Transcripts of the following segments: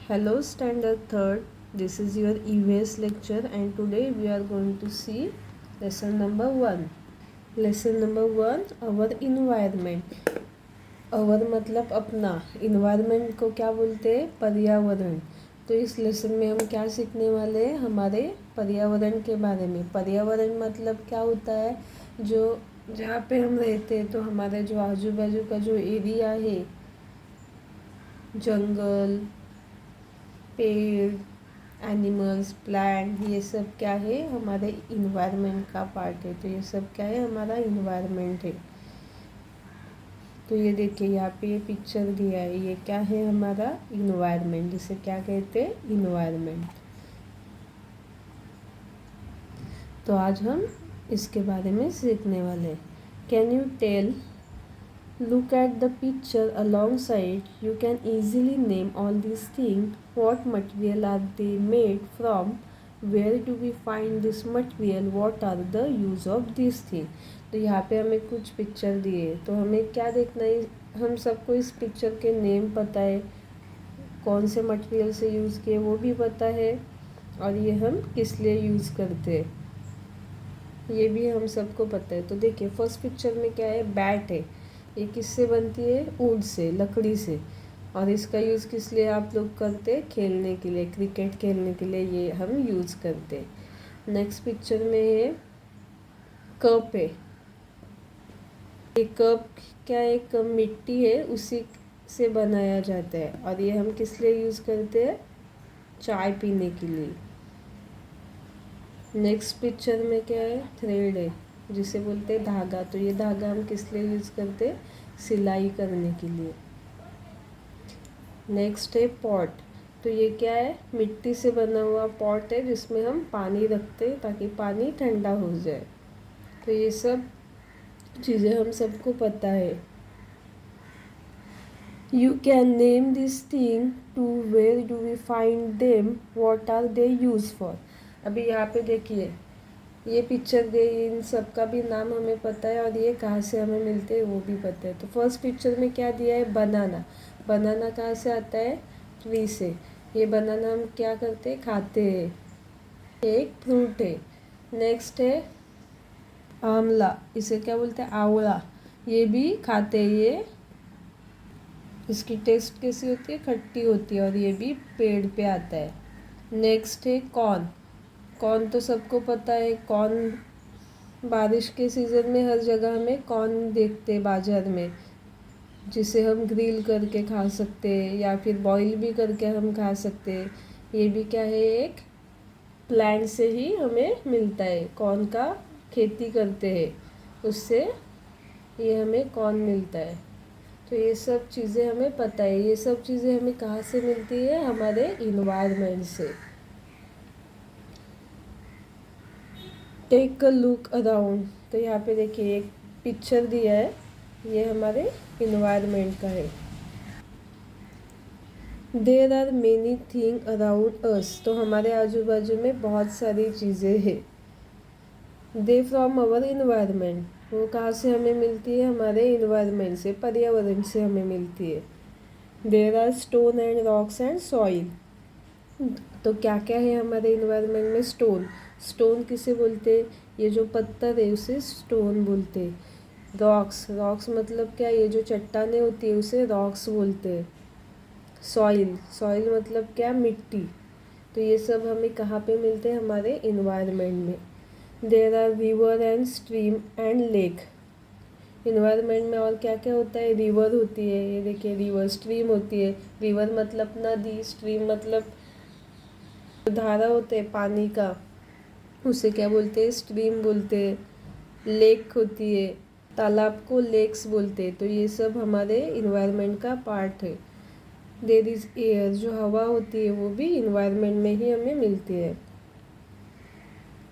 Hello Standard 3rd, this is your EVS lecture and today we are going to see lesson number 1. Lesson number 1, our environment. our मतलब अपना, environment को क्या बोलते हैं? पर्यावरण। तो इस लेसन में हम क्या सीखने वाले हैं? हमारे पर्यावरण के बारे में। पर्यावरण मतलब क्या होता है? जो जहाँ पे हम रहते हैं, तो हमारे जो आजू बाजू का जो एरिया है, जंगल, पेड़, एनिमल्स, प्लांट, ये सब क्या है? हमारे इन्वायरमेंट का पार्ट है। तो ये सब क्या है? हमारा इन्वायरमेंट है। तो ये देखिए यहाँ पे ये पिक्चर दिया है, ये क्या है? हमारा इन्वायरमेंट, जिसे क्या कहते हैं? इन्वायरमेंट। तो आज हम इसके बारे में सीखने वाले हैं। Can you tell? Look at the picture alongside. You can easily name all these things. What material are they made from? Where do we find this material? What are the use of this thing? तो यहाँ पे हमें कुछ picture दिए, तो हमें क्या देखना है? हम सबको इस पिक्चर के नेम पता है, कौन से मटेरियल से यूज़ किए वो भी पता है, और ये हम किस लिए यूज़ करते हैं ये भी हम सबको पता है। तो देखिए फर्स्ट पिक्चर में क्या है? बैट है। ये किससे बनती है? वुड से, लकड़ी से। और इसका यूज़ किस लिए आप लोग करते हैं? खेलने के लिए, क्रिकेट खेलने के लिए ये हम यूज़ करते हैं। नेक्स्ट पिक्चर में है कप है। ये कप क्या है? एक मिट्टी है, उसी से बनाया जाता है, और ये हम किस लिए यूज़ करते हैं? चाय पीने के लिए। नेक्स्ट पिक्चर में क्या है? थ्रेड है, जिसे बोलते हैं धागा। तो ये धागा हम किस लिए यूज़ करते हैं? सिलाई करने के लिए। नेक्स्ट है पॉट। तो ये क्या है? मिट्टी से बना हुआ पॉट है, जिसमें हम पानी रखते हैं ताकि पानी ठंडा हो जाए। तो ये सब चीज़ें हम सबको पता है। You can name this thing too, where do we find them, what are they use for? अभी यहाँ पे देखिए ये पिक्चर दे, इन सब का भी नाम हमें पता है, और ये कहाँ से हमें मिलते हैं वो भी पता है। तो फर्स्ट पिक्चर में क्या दिया है? बनाना। बनाना कहाँ से आता है? ट्री से। ये बनाना हम क्या करते हैं? खाते हैं, एक फ्रूट है। नेक्स्ट है आंवला, इसे क्या बोलते हैं? आंवला। ये भी खाते हैं। ये इसकी टेस्ट कैसी होती है? खट्टी होती है, और ये भी पेड़ पे आता है। नेक्स्ट है कॉर्न। कॉर्न तो सबको पता है। कॉर्न बारिश के सीज़न में हर जगह हमें कॉर्न देखते हैं बाज़ार में, जिसे हम ग्रिल करके खा सकते हैं या फिर बॉईल भी करके हम खा सकते हैं। ये भी क्या है? एक प्लांट से ही हमें मिलता है। कॉर्न का खेती करते हैं, उससे ये हमें कॉर्न मिलता है। तो ये सब चीज़ें हमें पता है। ये सब चीज़ें हमें कहाँ से मिलती है? हमारे इन्वायरमेंट से। Take a look around. तो यहाँ पे देखिए एक पिक्चर दिया है, ये हमारे इन्वायरमेंट का है। There are many thing around us. तो हमारे आजू बाजू में बहुत सारी चीज़ें हैं। They from our environment. वो कहाँ से हमें मिलती है? हमारे इन्वायरमेंट से, पर्यावरण से हमें मिलती है। There are stone and rocks and soil. तो क्या क्या है हमारे इन्वायरमेंट में? स्टोन। स्टोन किसे बोलते हैं? ये जो पत्थर है उसे स्टोन बोलते हैं। रॉक्स, रॉक्स मतलब क्या? ये जो चट्टानें होती है उसे रॉक्स बोलते हैं। सॉइल, सॉइल मतलब क्या? मिट्टी। तो ये सब हमें कहाँ पे मिलते हैं? हमारे इन्वायरमेंट में। There are river and stream and lake. Environment में और क्या क्या होता है? रिवर होती है, ये देखिए रिवर। स्ट्रीम होती है, रिवर मतलब नदी, स्ट्रीम मतलब धारा होते हैं पानी का, उसे क्या बोलते हैं? स्ट्रीम बोलते हैं। लेक होती है, तालाब को लेक्स बोलते हैं। तो ये सब हमारे इन्वायरमेंट का पार्ट है। There is air. जो हवा होती है वो भी इन्वायरमेंट में ही हमें मिलती है।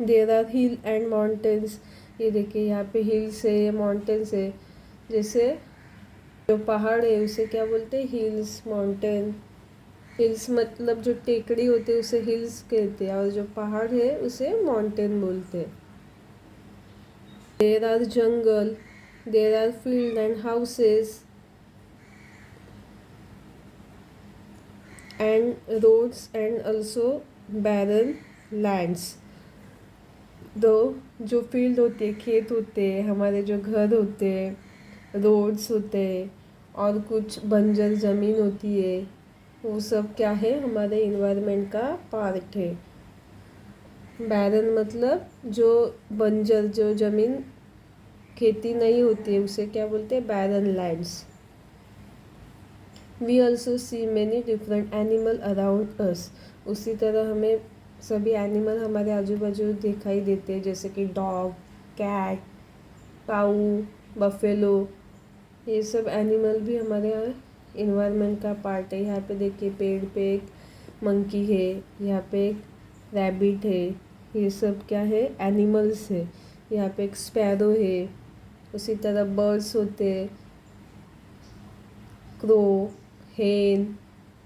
There are hill and mountains. ये देखिए यहाँ पे हिल्स है, माउंटेन्स है। जैसे जो पहाड़ है उसे क्या बोलते हैं? Hills, mountain. हिल्स मतलब जो टेकड़ी होती है उसे हिल्स कहते हैं, और जो पहाड़ है उसे माउंटेन बोलते हैं। There are jungle, there are field and houses. and roads and also barren lands। दो जो फील्ड होते हैं, खेत होते हैं, हमारे जो घर होते हैं, रोड्स होते हैं और कुछ बंजर ज़मीन होती है, वो सब क्या है, हमारे इन्वायरमेंट का पार्ट है। बैरन मतलब जो बंजर, जो ज़मीन खेती नहीं होती है, उसे क्या बोलते हैं, barren lands. We also see many different animal around us. उसी तरह हमें सभी एनिमल हमारे आजू बाजू दिखाई देते हैं, जैसे कि डॉग, कैट, काऊ, बफेलो। ये सब एनिमल भी हमारे इन्वायरमेंट का पार्ट है। यहाँ पे देखिए पेड़ पे एक मंकी है, यहाँ पे एक रैबिट है, ये सब क्या है, एनिमल्स है। यहाँ पे एक स्पैरो है, उसी तरह बर्ड्स होते हैं, क्रो, हेन,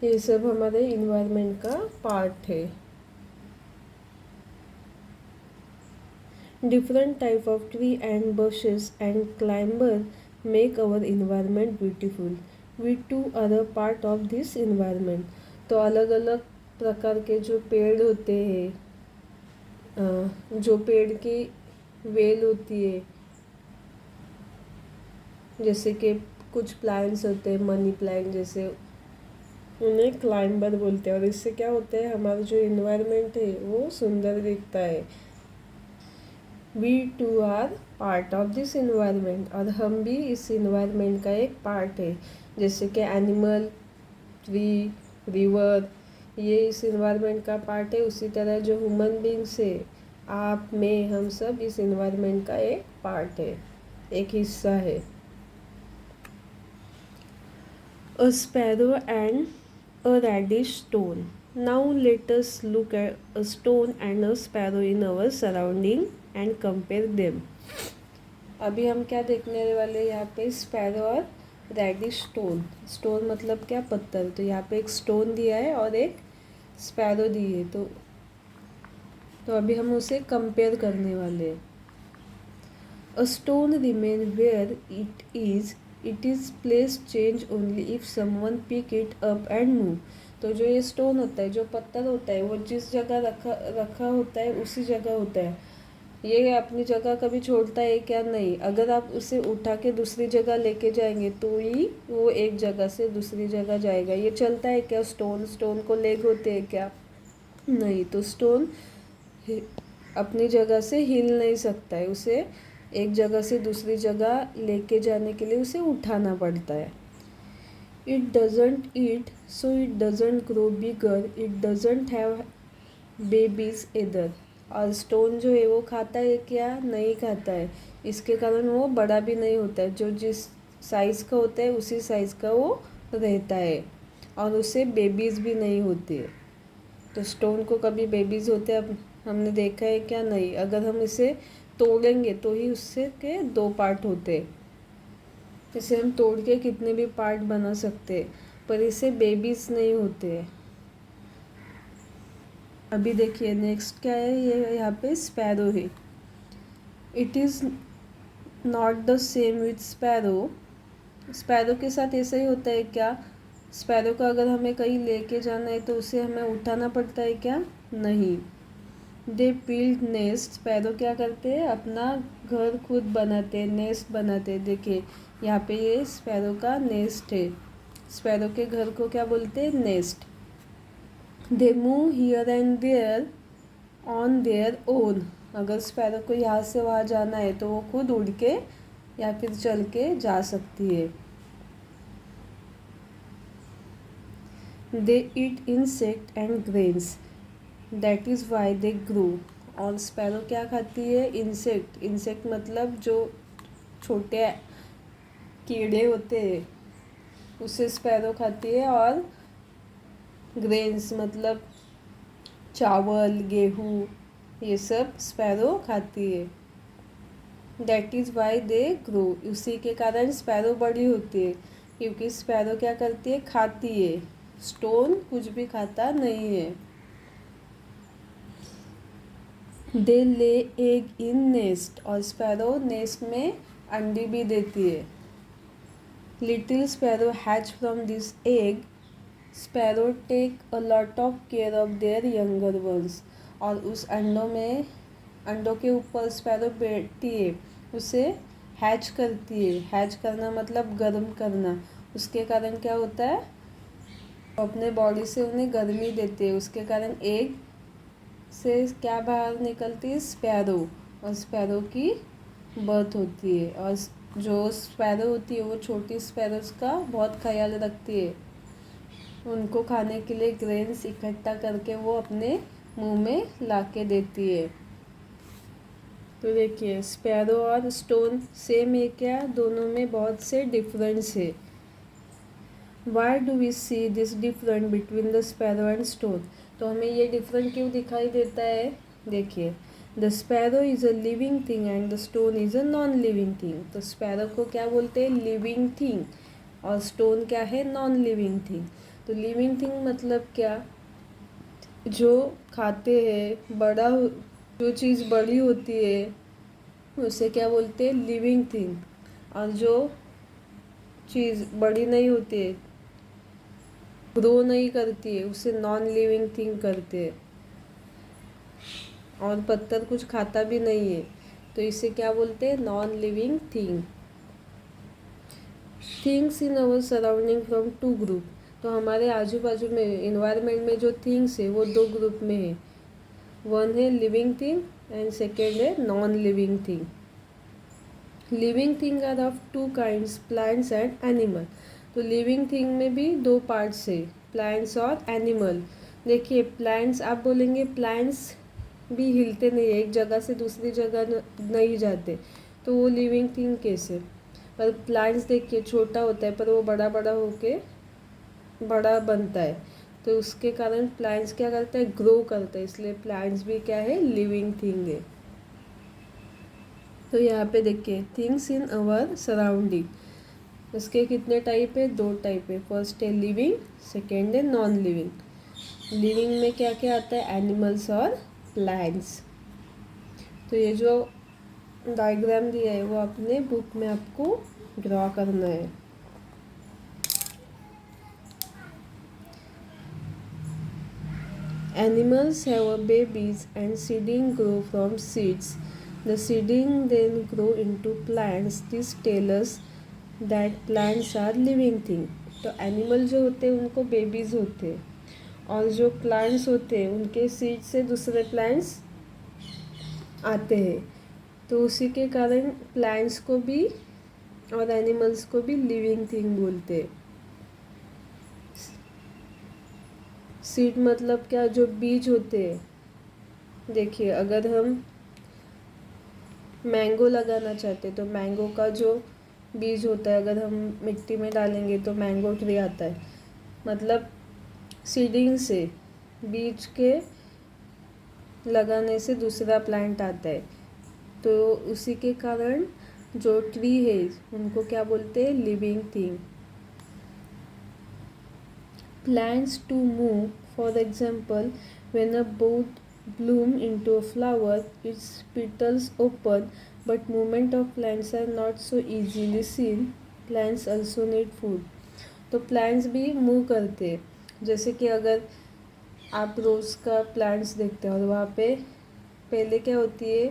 ये सब हमारे इन्वायरमेंट का पार्ट है। Different type of tree and bushes and climber make our environment beautiful. We too are a part of this environment. तो अलग अलग प्रकार के जो पेड़ होते हैं, जो पेड़ की वेल होती है, जैसे कि कुछ प्लांट्स होते हैं, मनी प्लांट जैसे, उन्हें क्लाइंबर बोलते हैं। और इससे क्या होता है, हमारा जो इन्वायरमेंट है वो सुंदर दिखता है। We too are part of this environment, और हम भी इस इन्वायरमेंट का एक पार्ट है। जैसे कि एनिमल, ट्री, रिवर, ये इस इन्वायरमेंट का पार्ट है। उसी तरह जो ह्यूमन बींग्स है, आप, मैं, हम सब इस इन्वायरमेंट का एक पार्ट है, एक हिस्सा है। A sparrow and a reddish stone. Now let us look at a stone and a sparrow in our surrounding and compare them. अभी हम क्या देखने वाले, यहाँ पे स्पैरो और रेडिश स्टोन। स्टोन मतलब क्या, पत्थर। तो यहाँ पे एक स्टोन दिया है और एक स्पैरो दी है, तो अभी हम उसे कंपेयर करने वाले हैं। A stone remain where it is place change only if someone pick it up and move. तो जो ये स्टोन होता है, जो पत्थर होता है, वो जिस जगह रखा होता है उसी जगह होता है। ये अपनी जगह कभी छोड़ता है क्या, नहीं। अगर आप उसे उठा के दूसरी जगह लेके जाएंगे तो ही वो एक जगह से दूसरी जगह जाएगा। ये चलता है क्या, स्टोन को लेग होते हैं क्या, नहीं। तो स्टोन अपनी जगह से हिल नहीं सकता है, उसे एक जगह से दूसरी जगह लेके जाने के लिए उसे उठाना पड़ता है। It doesn't eat, so it doesn't grow bigger, it doesn't have babies इधर। और स्टोन जो है वो खाता है क्या, नहीं खाता है, इसके कारण वो बड़ा भी नहीं होता है। जो जिस साइज़ का होता है उसी साइज़ का वो रहता है, और उसे बेबीज़ भी नहीं होती है। तो स्टोन को कभी बेबीज़ होते हैं हमने देखा है क्या, नहीं। अगर हम इसे तोड़ेंगे तो ही उससे के 2 पार्ट होते हैं। इसे हम तोड़ के कितने भी पार्ट बना सकते हैं, पर इसे बेबीज़ नहीं होते हैं। अभी देखिए नेक्स्ट क्या है, ये यहाँ पे स्पैरो है। It is not the same with sparrow. Sparrow के साथ ऐसा ही होता है क्या, स्पैरो को अगर हमें कहीं लेके जाना है तो उसे हमें उठाना पड़ता है क्या, नहीं। They build nest. स्पैरो क्या करते हैं, अपना घर खुद बनाते हैं, नेस्ट बनाते हैं। देखिए यहाँ पे ये स्पैरो का नेस्ट है। स्पैरो के घर को क्या बोलते हैं, nest. They move here and there on their own. अगर स्पैरो को यहाँ से वहाँ जाना है तो वो खुद उड़ के या फिर चल के जा सकती है। They eat insect and grains, that is why they grow. और स्पैरो क्या खाती है, इंसेक्ट। इंसेक्ट मतलब जो छोटे कीड़े होते हैं उसे स्पैरो खाती है, और ग्रेन्स मतलब चावल, गेहूँ, ये सब स्पैरो खाती है। That is why they grow, उसी के कारण स्पैरो बड़ी होती है, क्योंकि स्पैरो क्या करती है, खाती है। स्टोन कुछ भी खाता नहीं है। They lay egg in nest, और स्पैरो नेस्ट में अंडी भी देती है। Little sparrow hatch from this egg sparrow take a lot of care of their younger ones, और उस अंडों के ऊपर स्पैरो बैठती है, उसे हैच करती है। हैच करना मतलब गर्म करना। उसके कारण क्या होता है, अपने बॉडी से उन्हें गर्मी देते हैं, उसके कारण एग से क्या बाहर निकलती है, स्पैरो, और स्पैरो की बर्थ होती है। और जो स्पैरो होती है वो छोटी स्पैरोज का बहुत ख्याल रखती है, उनको खाने के लिए ग्रेन्स इकट्ठा करके वो अपने मुंह में ला के देती है। तो देखिए स्पैरो और स्टोन सेम है क्या, दोनों में बहुत से डिफरेंस है। Why do we see this different between the sparrow and stone, तो हमें ये डिफरेंट क्यों दिखाई देता है। देखिए the sparrow is a living thing and the stone is a non living thing. तो स्पैरो को क्या बोलते हैं, लिविंग थिंग, और स्टोन क्या है, नॉन लिविंग थिंग। तो लिविंग थिंग मतलब क्या, जो खाते हैं, जो चीज़ बड़ी होती है उसे क्या बोलते हैं, लिविंग थिंग। और जो चीज़ बड़ी नहीं होती है, ग्रो नहीं करती है, उसे नॉन लिविंग थिंग करते हैं। और पत्थर कुछ खाता भी नहीं है तो इसे क्या बोलते हैं, non living thing. Things in our surrounding from two group, तो हमारे आजू बाजू में इन्वायरमेंट में जो थिंग्स है वो दो ग्रुप में है। वन है लिविंग थिंग एंड सेकेंड है non living thing. Living thing are of two kinds, plants and animal. तो लिविंग थिंग में भी दो पार्ट्स है, प्लांट्स और एनिमल। देखिए प्लांट्स, आप बोलेंगे प्लांट्स भी हिलते नहीं है, एक जगह से दूसरी जगह नहीं जाते, तो वो लिविंग थिंग कैसे। पर प्लांट्स देखिए छोटा होता है पर वो बड़ा बड़ा होके बड़ा बनता है, तो उसके कारण प्लांट्स क्या करता है, ग्रो करता है, इसलिए प्लांट्स भी क्या है, लिविंग थिंग है। तो यहाँ पे देखिए थिंग्स इन अवर सराउंडिंग, इसके कितने टाइप है, दो टाइप है। फर्स्ट है लिविंग, सेकेंड है नॉन लिविंग। लिविंग में क्या क्या आता है, एनिमल्स और प्लांट्स। तो ये जो डायग्राम दिया है वो अपने बुक में आपको ड्रॉ करना है। Animals have a babies and seeding grow from seeds. The seeding then grow into plants. This tells us that plants are living thing. तो एनिमल जो होते हैं उनको बेबीज़ होते हैं, और जो प्लांट्स होते हैं उनके सीड से दूसरे प्लांट्स आते हैं। तो उसी के कारण प्लांट्स को भी और एनिमल्स को भी लिविंग थिंग बोलते हैं। सीड मतलब क्या, जो बीज होते हैं। देखिए अगर हम मैंगो लगाना चाहते हैं तो मैंगो का जो बीज होता है अगर हम मिट्टी में डालेंगे तो मैंगो ट्री आता है, मतलब सीडिंग से, बीज के लगाने से दूसरा प्लांट आता है। तो उसी के कारण जो ट्री है उनको क्या बोलते हैं, living thing. Plants to move, for example, when a bud bloom into a flower, its petals open, but movement of plants are not so easily seen. Plants also need food. तो plants भी move करते हैं, जैसे कि अगर आप रोज़ का plants देखते हो और वहाँ पे पहले क्या होती है,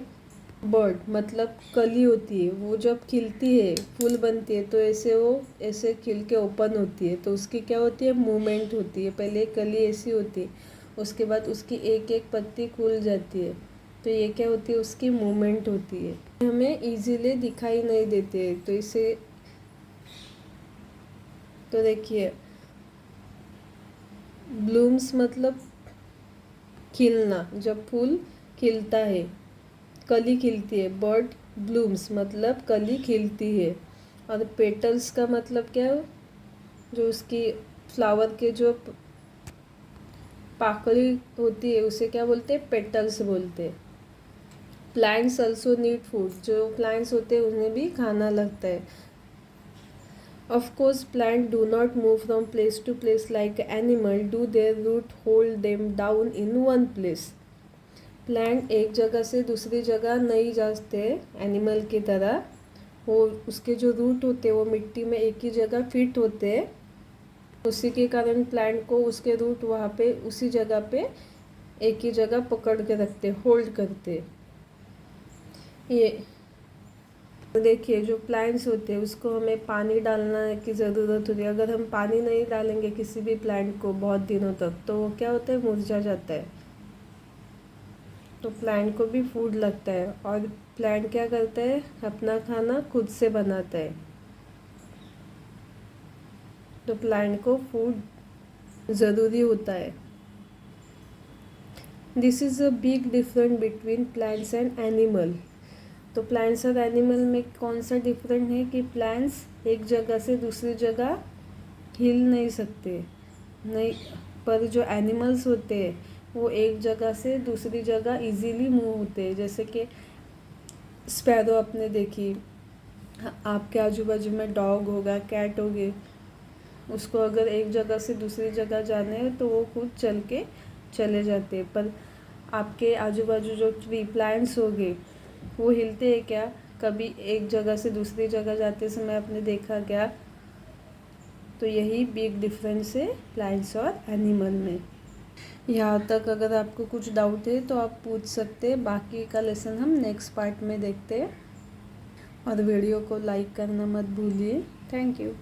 बर्ड मतलब कली होती है, वो जब खिलती है फूल बनती है तो ऐसे वो ऐसे खिल के ओपन होती है, तो उसकी क्या होती है, मूवमेंट होती है। पहले कली ऐसी होती है, उसके बाद उसकी एक एक पत्ती खुल जाती है, तो ये क्या होती है, उसकी मूवमेंट होती है। हमें इजीली दिखाई नहीं देते, तो इसे तो देखिए ब्लूम्स मतलब खिलना, जब फूल खिलता है, कली खिलती है। बर्ड ब्लूम्स मतलब कली खिलती है। और पेटल्स का मतलब क्या है, जो उसकी फ्लावर के जो पाकड़ी होती है उसे क्या बोलते हैं, पेटल्स बोलते हैं। प्लांट्स अल्सो नीड फूड, जो प्लांट्स होते हैं उन्हें भी खाना लगता है। Of course plant do not move from place to place like animal do, their root hold them down in one place. Plant एक जगह से दूसरी जगह नहीं जाते एनिमल की तरह, वो उसके जो रूट होते हैं वो मिट्टी में एक ही जगह फिट होते हैं, उसी के कारण प्लांट को उसके रूट वहाँ पे उसी जगह पे एक ही जगह पकड़ के रखते, होल्ड करते। ये देखिए जो प्लांट्स होते हैं उसको हमें पानी डालना की ज़रूरत होती है। अगर हम पानी नहीं डालेंगे किसी भी प्लांट को बहुत दिनों तक तो वो क्या होता है, मुरझा जाता है। तो प्लांट को भी फूड लगता है और प्लांट क्या करता है, अपना खाना खुद से बनाता है। तो प्लांट को फूड ज़रूरी होता है। This is a big difference between plants and animal. तो प्लांट्स और एनिमल में कौन सा डिफरेंट है कि प्लांट्स एक जगह से दूसरी जगह हिल नहीं सकते, नहीं, पर जो एनिमल्स होते हैं वो एक जगह से दूसरी जगह इजीली मूव होते हैं। जैसे कि स्पैरो आपने देखी, आपके आजू बाजू में डॉग होगा, कैट होगी, उसको अगर एक जगह से दूसरी जगह जाना है तो वो खुद चल के चले जाते हैं। पर आपके आजू बाजू जो ट्री प्लांट्स होंगे वो हिलते हैं क्या? कभी एक जगह से दूसरी जगह जाते समय आपने देखा क्या? तो यही बिग डिफरेंस है प्लांट्स और एनिमल में। यहाँ तक अगर आपको कुछ डाउट है तो आप पूछ सकते हैं, बाकी का लेसन हम नेक्स्ट पार्ट में देखते हैं। और वीडियो को लाइक करना मत भूलिए। Thank you.